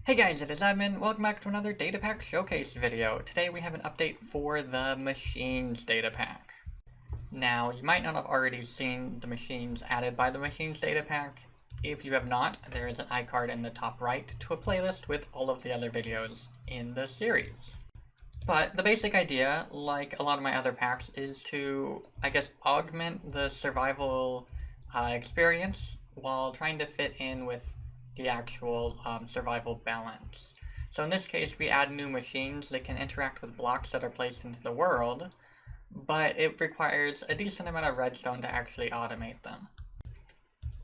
Hey guys, it is Admin. Welcome back to another Datapack showcase video. Today we have an update for the Machines Datapack. Now, you might not have already seen the machines added by the Machines Datapack. If you have not, there is an iCard in the top right to a playlist with all of the other videos in the series. But the basic idea, like a lot of my other packs, is to, augment the survival experience while trying to fit in with the actual survival balance. So in this case, we add new machines that can interact with blocks that are placed into the world, but it requires a decent amount of redstone to actually automate them.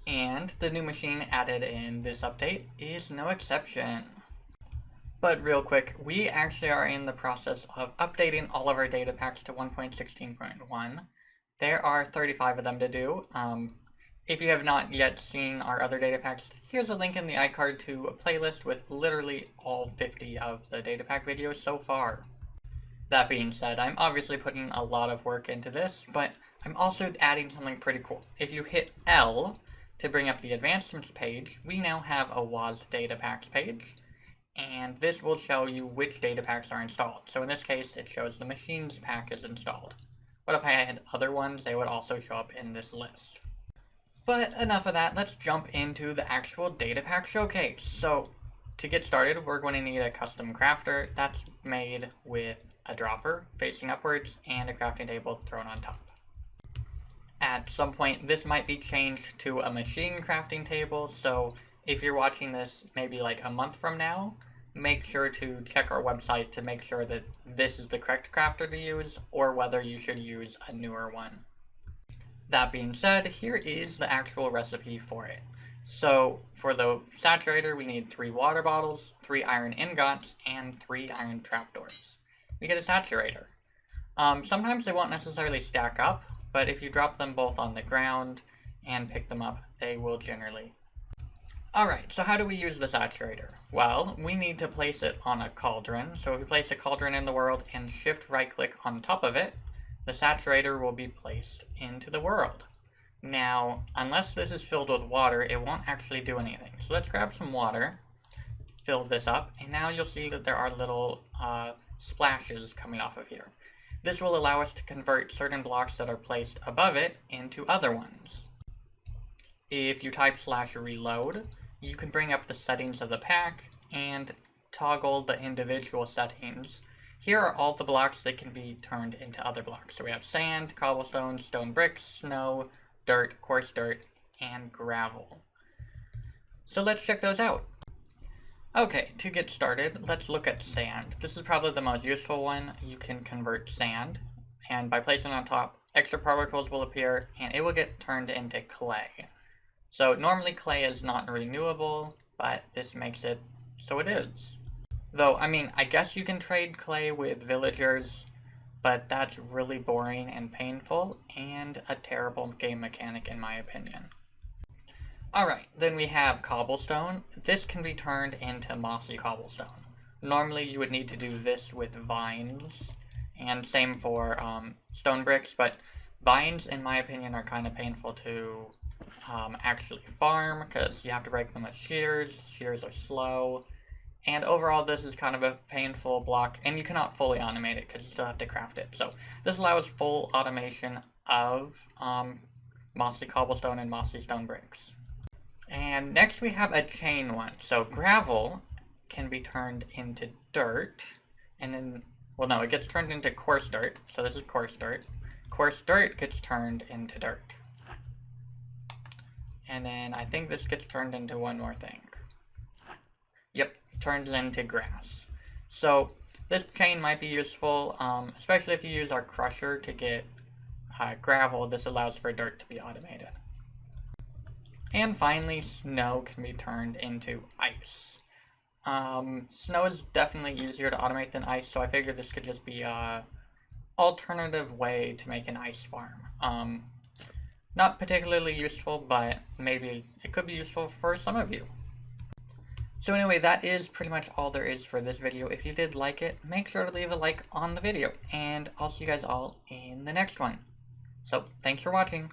And the new machine added in this update is no exception. But real quick, we actually are in the process of updating all of our data packs to 1.16.1. There are 35 of them to do. If you have not yet seen our other data packs, here's a link in the iCard to a playlist with literally all 50 of the data pack videos so far. That being said, I'm obviously putting a lot of work into this, but I'm also adding something pretty cool. If you hit L to bring up the advancements page, we now have a WASD data packs page, and this will show you which data packs are installed. So in this case, it shows the machines pack is installed. But if I had other ones, they would also show up in this list. But enough of that, let's jump into the actual data pack showcase. So to get started, we're going to need a custom crafter that's made with a dropper facing upwards and a crafting table thrown on top. At some point, this might be changed to a machine crafting table, so if you're watching this maybe like a month from now, make sure to check our website to make sure that this is the correct crafter to use, or whether you should use a newer one. That being said, here is the actual recipe for it. So for the Saturator, we need 3 water bottles, 3 iron ingots, and 3 iron trapdoors. We get a Saturator. Sometimes they won't necessarily stack up, but if you drop them both on the ground and pick them up, they will generally. Alright, so how do we use the Saturator? Well, we need to place it on a cauldron. So if we place a cauldron in the world and shift right click on top of it, the Saturator will be placed into the world. Now, unless this is filled with water, it won't actually do anything. So let's grab some water, fill this up, and now you'll see that there are little splashes coming off of here. This will allow us to convert certain blocks that are placed above it into other ones. If you type /reload, you can bring up the settings of the pack and toggle the individual settings. Here are all the blocks that can be turned into other blocks. So we have sand, cobblestone, stone bricks, snow, dirt, coarse dirt, and gravel. So let's check those out. Okay, to get started, let's look at sand. This is probably the most useful one. You can convert sand, and by placing it on top, extra particles will appear, and it will get turned into clay. So normally clay is not renewable, but this makes it so it is. Though, I mean, I guess you can trade clay with villagers, but that's really boring and painful, and a terrible game mechanic in my opinion. Alright, then we have cobblestone. This can be turned into mossy cobblestone. Normally you would need to do this with vines, and same for stone bricks, but vines, in my opinion, are kind of painful to actually farm, because you have to break them with shears. Shears are slow. And overall, this is kind of a painful block, and you cannot fully automate it because you still have to craft it. So this allows full automation of mossy cobblestone and mossy stone bricks. And next we have a chain one. So gravel can be turned into dirt, and then, well no, it gets turned into coarse dirt. So this is coarse dirt. Coarse dirt gets turned into dirt. And then I think this gets turned into one more thing. Yep, turns into grass. So this chain might be useful, especially if you use our crusher to get gravel. This allows for dirt to be automated. And finally, snow can be turned into ice. Snow is definitely easier to automate than ice, so I figured this could just be an alternative way to make an ice farm. Not particularly useful, but maybe it could be useful for some of you. So anyway, that is pretty much all there is for this video. If you did like it, make sure to leave a like on the video, and I'll see you guys all in the next one. So, thanks for watching.